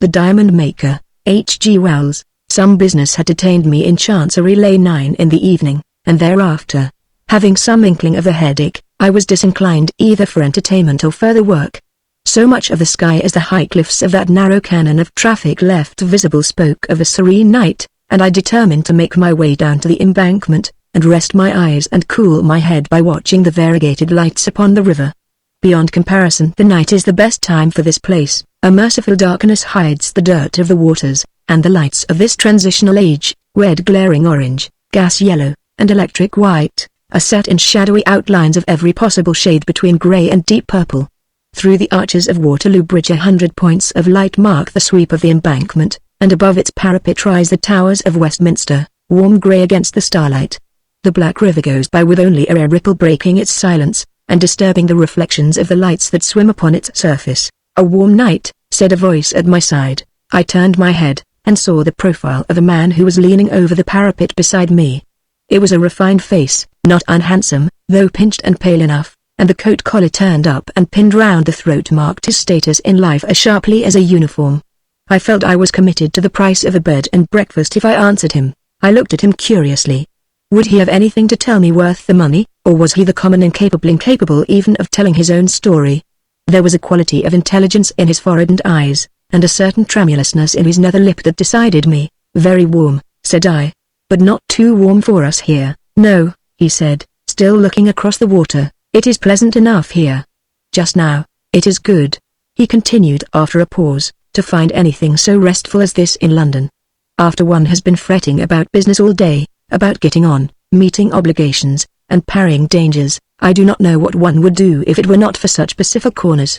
The diamond maker, H.G. Wells. Some business had detained me in Chancery Lane 9 in the evening, and thereafter, having some inkling of a headache, I was disinclined either for entertainment or further work. So much of the sky as the high cliffs of that narrow canon of traffic left visible spoke of a serene night, and I determined to make my way down to the embankment, and rest my eyes and cool my head by watching the variegated lights upon the river. Beyond comparison, the night is the best time for this place. A merciful darkness hides the dirt of the waters, and the lights of this transitional age, red glaring orange, gas yellow, and electric white, are set in shadowy outlines of every possible shade between grey and deep purple. Through the arches of Waterloo Bridge 100 points of light mark the sweep of the embankment, and above its parapet rise the towers of Westminster, warm grey against the starlight. The black river goes by with only a rare ripple breaking its silence, and disturbing the reflections of the lights that swim upon its surface. "A warm night," said a voice at my side. I turned my head, and saw the profile of a man who was leaning over the parapet beside me. It was a refined face, not unhandsome, though pinched and pale enough, and the coat collar turned up and pinned round the throat marked his status in life as sharply as a uniform. I felt I was committed to the price of a bed and breakfast if I answered him. I looked at him curiously. Would he have anything to tell me worth the money, or was he the common incapable even of telling his own story? There was a quality of intelligence in his forehead and eyes, and a certain tremulousness in his nether lip that decided me. "Very warm," said I. "But not too warm for us here." "No," he said, still looking across the water, "it is pleasant enough here. Just now, it is good," he continued after a pause, "to find anything so restful as this in London. After one has been fretting about business all day, about getting on, meeting obligations, and parrying dangers, I do not know what one would do if it were not for such pacific corners."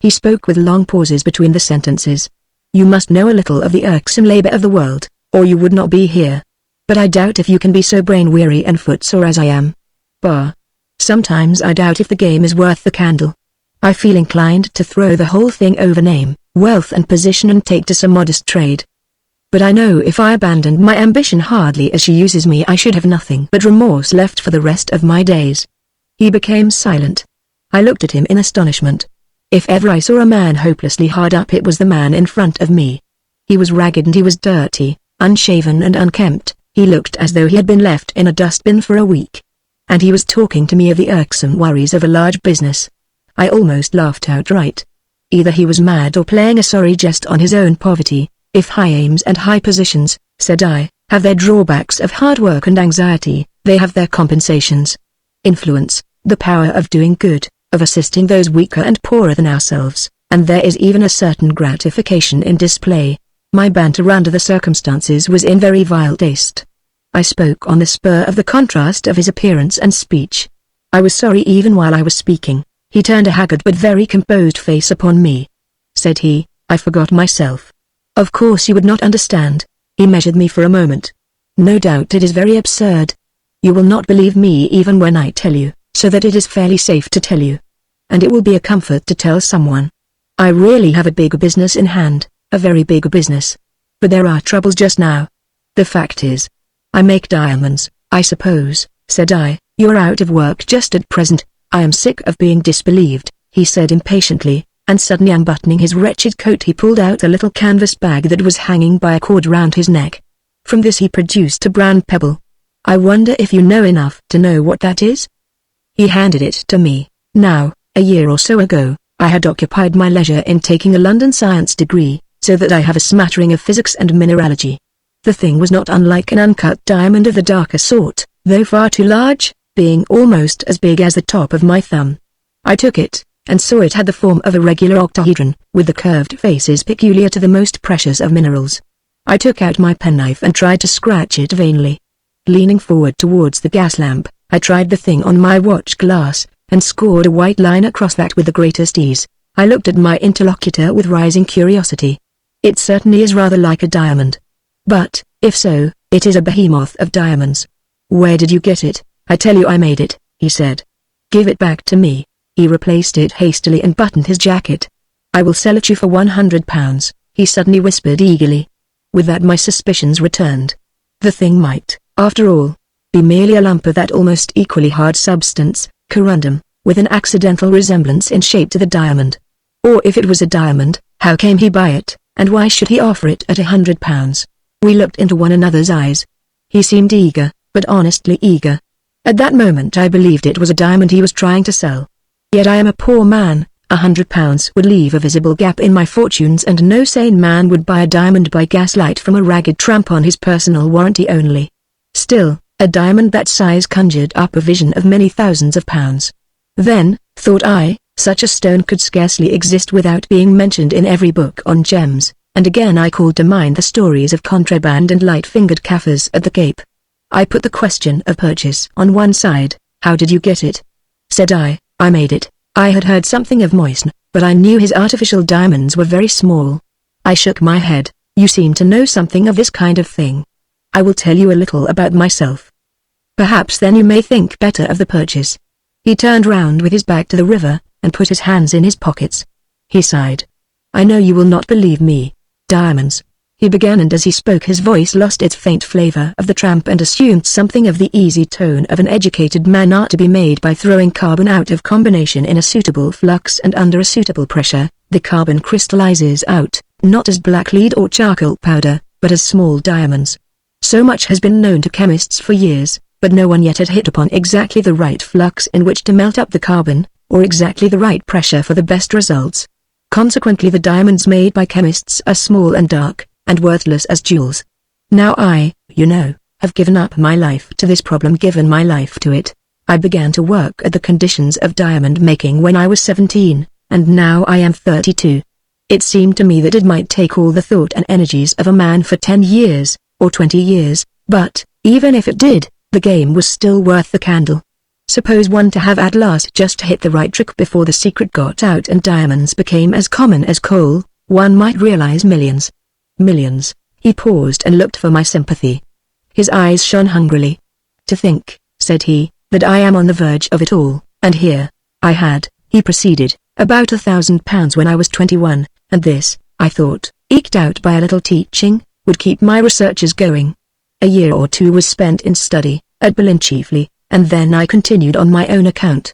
He spoke with long pauses between the sentences. "You must know a little of the irksome labor of the world, or you would not be here. But I doubt if you can be so brain-weary and footsore as I am. Bah! Sometimes I doubt if the game is worth the candle. I feel inclined to throw the whole thing over name, wealth and position and take to some modest trade. But I know if I abandoned my ambition hardly as she uses me I should have nothing but remorse left for the rest of my days." He became silent. I looked at him in astonishment. If ever I saw a man hopelessly hard up it was the man in front of me. He was ragged and he was dirty, unshaven and unkempt. He looked as though he had been left in a dustbin for a week. And he was talking to me of the irksome worries of a large business. I almost laughed outright. Either he was mad or playing a sorry jest on his own poverty. "If high aims and high positions," said I, "have their drawbacks of hard work and anxiety, they have their compensations. Influence, the power of doing good, of assisting those weaker and poorer than ourselves, and there is even a certain gratification in display." My banter under the circumstances was in very vile taste. I spoke on the spur of the contrast of his appearance and speech. I was sorry even while I was speaking. He turned a haggard but very composed face upon me. Said he, "I forgot myself. Of course you would not understand." He measured me for a moment. "No doubt it is very absurd. You will not believe me even when I tell you, so that it is fairly safe to tell you. And it will be a comfort to tell someone. I really have a big business in hand, a very big business. But there are troubles just now. The fact is, I make diamonds." "I suppose," said I, "you're out of work just at present." "I am sick of being disbelieved," he said impatiently, and suddenly unbuttoning his wretched coat he pulled out a little canvas bag that was hanging by a cord round his neck. From this he produced a brown pebble. "I wonder if you know enough to know what that is?" He handed it to me. Now, a year or so ago, I had occupied my leisure in taking a London science degree, so that I have a smattering of physics and mineralogy. The thing was not unlike an uncut diamond of the darker sort, though far too large, being almost as big as the top of my thumb. I took it, and saw it had the form of a regular octahedron, with the curved faces peculiar to the most precious of minerals. I took out my penknife and tried to scratch it vainly. Leaning forward towards the gas lamp, I tried the thing on my watch glass, and scored a white line across that with the greatest ease. I looked at my interlocutor with rising curiosity. "It certainly is rather like a diamond. But, if so, it is a behemoth of diamonds." "Where did you get it?" "I tell you I made it," he said. "Give it back to me." He replaced it hastily and buttoned his jacket. "I will sell it you for £100, he suddenly whispered eagerly. With that my suspicions returned. The thing might, after all, be merely a lump of that almost equally hard substance, corundum, with an accidental resemblance in shape to the diamond. Or if it was a diamond, how came he by it? And why should he offer it at £100? We looked into one another's eyes. He seemed eager, but honestly eager. At that moment I believed it was a diamond he was trying to sell. Yet I am a poor man. £100 would leave a visible gap in my fortunes, and no sane man would buy a diamond by gaslight from a ragged tramp on his personal warranty only. Still, a diamond that size conjured up a vision of many thousands of pounds. Then, thought I, such a stone could scarcely exist without being mentioned in every book on gems, and again I called to mind the stories of contraband and light-fingered Kaffirs at the Cape. I put the question of purchase on one side. How did you get it? Said I made it. I had heard something of Moisne, but I knew his artificial diamonds were very small. I shook my head. You seem to know something of this kind of thing. I will tell you a little about myself. Perhaps then you may think better of the purchase. He turned round with his back to the river, and put his hands in his pockets. He sighed. I know you will not believe me. Diamonds. He began, and as he spoke his voice lost its faint flavor of the tramp and assumed something of the easy tone of an educated man are to be made by throwing carbon out of combination in a suitable flux and under a suitable pressure. The carbon crystallizes out, not as black lead or charcoal powder, but as small diamonds. So much has been known to chemists for years, but no one yet had hit upon exactly the right flux in which to melt up the carbon, or exactly the right pressure for the best results. Consequently the diamonds made by chemists are small and dark, and worthless as jewels. Now I, have given up my life to this problem, given my life to it. I began to work at the conditions of diamond making when I was 17, and now I am 32. It seemed to me that it might take all the thought and energies of a man for 10 years, or 20 years, but, even if it did, the game was still worth the candle. Suppose one to have at last just hit the right trick before the secret got out and diamonds became as common as coal, one might realize millions. Millions. He paused and looked for my sympathy. His eyes shone hungrily. To think, said he, that I am on the verge of it all, and here, I had, he proceeded, about £1,000 when I was 21, and this, I thought, eked out by a little teaching, would keep my researches going. A year or two was spent in study, at Berlin chiefly, and then I continued on my own account.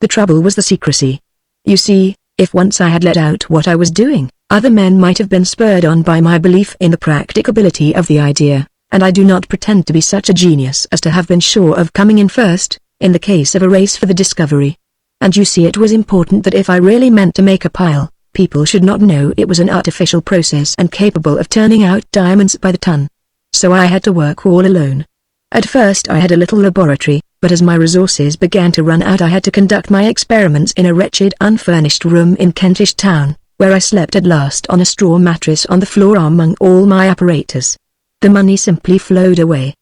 The trouble was the secrecy. You see, if once I had let out what I was doing, other men might have been spurred on by my belief in the practicability of the idea, and I do not pretend to be such a genius as to have been sure of coming in first, in the case of a race for the discovery. And you see, it was important that if I really meant to make a pile, people should not know it was an artificial process and capable of turning out diamonds by the ton. So I had to work all alone. At first I had a little laboratory, but as my resources began to run out I had to conduct my experiments in a wretched unfurnished room in Kentish Town, where I slept at last on a straw mattress on the floor among all my apparatus. The money simply flowed away.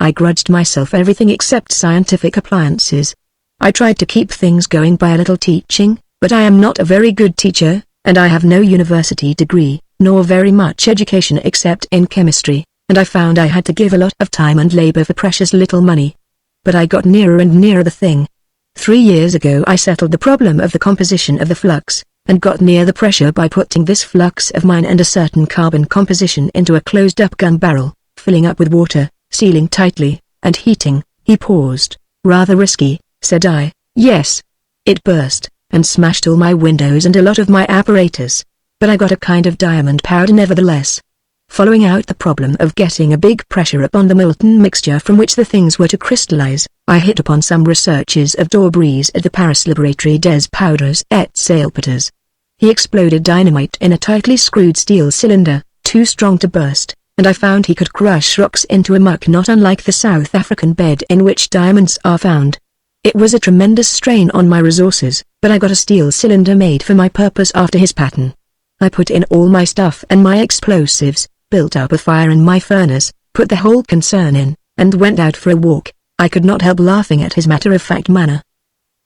I grudged myself everything except scientific appliances. I tried to keep things going by a little teaching, but I am not a very good teacher, and I have no university degree, nor very much education except in chemistry, and I found I had to give a lot of time and labor for precious little money. But I got nearer and nearer the thing. 3 years ago I settled the problem of the composition of the flux, and got near the pressure by putting this flux of mine and a certain carbon composition into a closed-up gun barrel, filling up with water, sealing tightly, and heating. He paused. Rather risky, said I. Yes. It burst, and smashed all my windows and a lot of my apparatus. But I got a kind of diamond powder nevertheless. Following out the problem of getting a big pressure upon the molten mixture from which the things were to crystallize, I hit upon some researches of Daubry's at the Paris Laboratory des Powders et Salpêtres. He exploded dynamite in a tightly screwed steel cylinder, too strong to burst, and I found he could crush rocks into a muck not unlike the South African bed in which diamonds are found. It was a tremendous strain on my resources, but I got a steel cylinder made for my purpose after his pattern. I put in all my stuff and my explosives, built up a fire in my furnace, put the whole concern in, and went out for a walk. I could not help laughing at his matter-of-fact manner.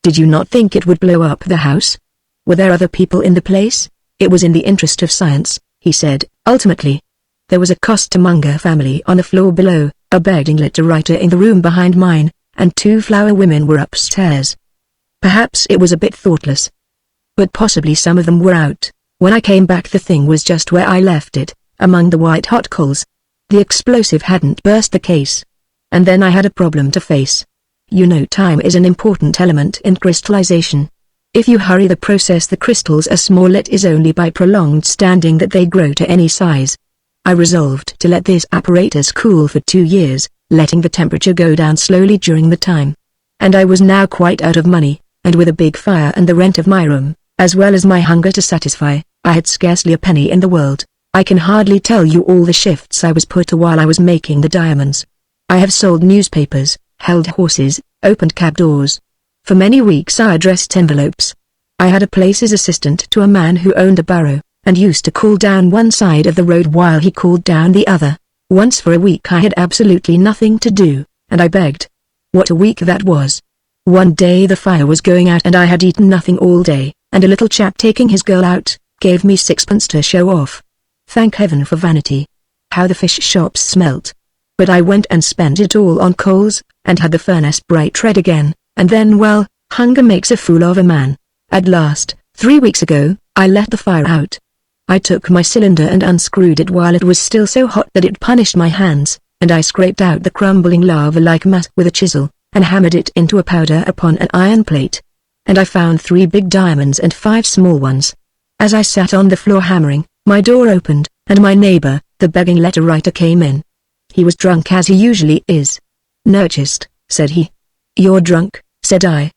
Did you not think it would blow up the house? Were there other people in the place? It was in the interest of science, he said, ultimately. There was a costermonger family on the floor below, a bedding litter writer in the room behind mine, and 2 flower women were upstairs. Perhaps it was a bit thoughtless. But possibly some of them were out. When I came back the thing was just where I left it, among the white-hot coals. The explosive hadn't burst the case. And then I had a problem to face. You know, time is an important element in crystallization. If you hurry the process, the crystals are small. It is only by prolonged standing that they grow to any size. I resolved to let this apparatus cool for 2 years, letting the temperature go down slowly during the time. And I was now quite out of money, and with a big fire and the rent of my room, as well as my hunger to satisfy, I had scarcely a penny in the world. I can hardly tell you all the shifts I was put to while I was making the diamonds. I have sold newspapers, held horses, opened cab doors. For many weeks I addressed envelopes. I had a place as assistant to a man who owned a barrow, and used to call down one side of the road while he called down the other. Once for a week I had absolutely nothing to do, and I begged. What a week that was! One day the fire was going out and I had eaten nothing all day, and a little chap taking his girl out, gave me 6pence to show off. Thank heaven for vanity. How the fish shops smelt! But I went and spent it all on coals, and had the furnace bright red again, and then well, hunger makes a fool of a man. At last, 3 weeks ago, I let the fire out. I took my cylinder and unscrewed it while it was still so hot that it punished my hands, and I scraped out the crumbling lava-like mass with a chisel, and hammered it into a powder upon an iron plate. And I found 3 big diamonds and 5 small ones. As I sat on the floor hammering, my door opened, and my neighbor, the begging letter writer, came in. He was drunk as he usually is. "Nurchist," said he. "You're drunk," said I.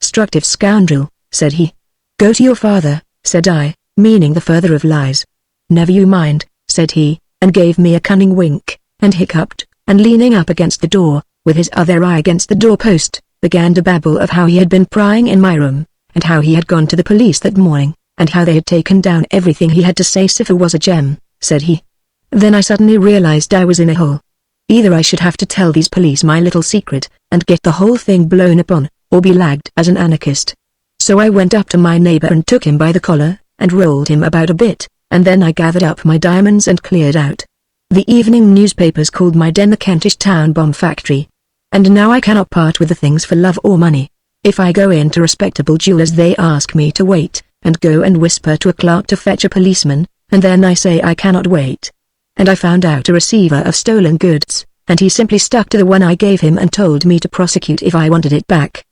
"Structive scoundrel," said he. "Go to your father," said I, meaning the father of lies. "Never you mind," said he, and gave me a cunning wink, and hiccuped, and leaning up against the door, with his other eye against the doorpost, began to babble of how he had been prying in my room, and how he had gone to the police that morning, and how they had taken down everything he had to say. "Cipher was a gem," said he. Then I suddenly realized I was in a hole. Either I should have to tell these police my little secret, and get the whole thing blown upon, or be lagged as an anarchist. So I went up to my neighbor and took him by the collar, and rolled him about a bit, and then I gathered up my diamonds and cleared out. The evening newspapers called my den the Kentish Town Bomb Factory. And now I cannot part with the things for love or money. If I go into respectable jewelers they ask me to wait, and go and whisper to a clerk to fetch a policeman, and then I say I cannot wait. And I found out a receiver of stolen goods, and he simply stuck to the one I gave him and told me to prosecute if I wanted it back.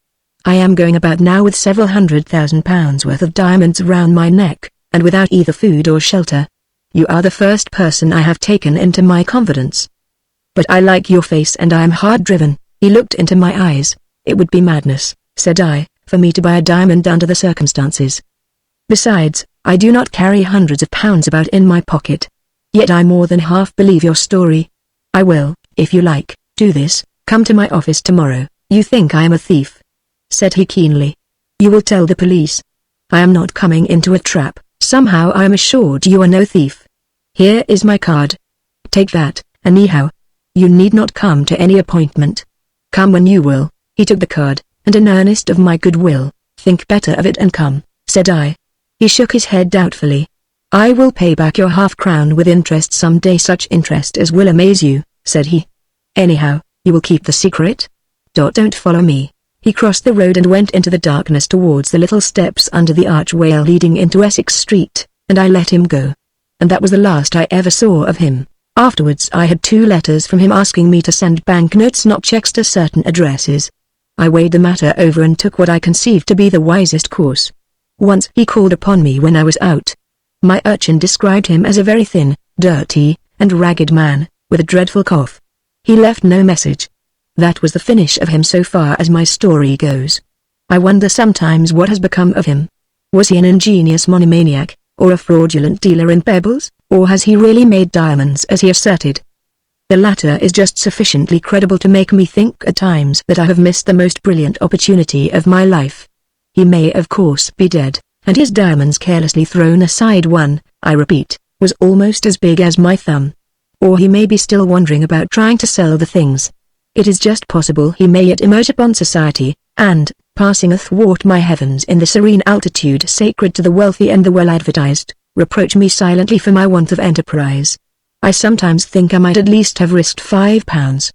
I am going about now with several £100,000 worth of diamonds round my neck, and without either food or shelter. You are the first person I have taken into my confidence. But I like your face and I am hard driven." He looked into my eyes. "It would be madness," said I, "for me to buy a diamond under the circumstances. Besides, I do not carry hundreds of pounds about in my pocket. Yet I more than half believe your story. I will, if you like, do this. Come to my office tomorrow." "You think I am a thief?" said he keenly. "You will tell the police. I am not coming into a trap. Somehow I am assured you are no thief. Here is my card. Take that, anyhow. You need not come to any appointment. Come when you will." He took the card, and in earnest of my goodwill, "Think better of it and come," said I. He shook his head doubtfully. "I will pay back your half-crown with interest some day, such interest as will amaze you," said he. "Anyhow, you will keep the secret? Don't follow me." He crossed the road and went into the darkness towards the little steps under the archway leading into Essex Street, and I let him go. And that was the last I ever saw of him. Afterwards I had 2 letters from him asking me to send banknotes, not checks, to certain addresses. I weighed the matter over and took what I conceived to be the wisest course. Once he called upon me when I was out. My urchin described him as a very thin, dirty, and ragged man, with a dreadful cough. He left no message. That was the finish of him so far as my story goes. I wonder sometimes what has become of him. Was he an ingenious monomaniac, or a fraudulent dealer in pebbles, or has he really made diamonds as he asserted? The latter is just sufficiently credible to make me think at times that I have missed the most brilliant opportunity of my life. He may of course be dead, and his diamonds carelessly thrown aside. One, I repeat, was almost as big as my thumb. Or he may be still wandering about trying to sell the things. It is just possible he may yet emerge upon society, and, passing athwart my heavens in the serene altitude sacred to the wealthy and the well-advertised, reproach me silently for my want of enterprise. I sometimes think I might at least have risked £5,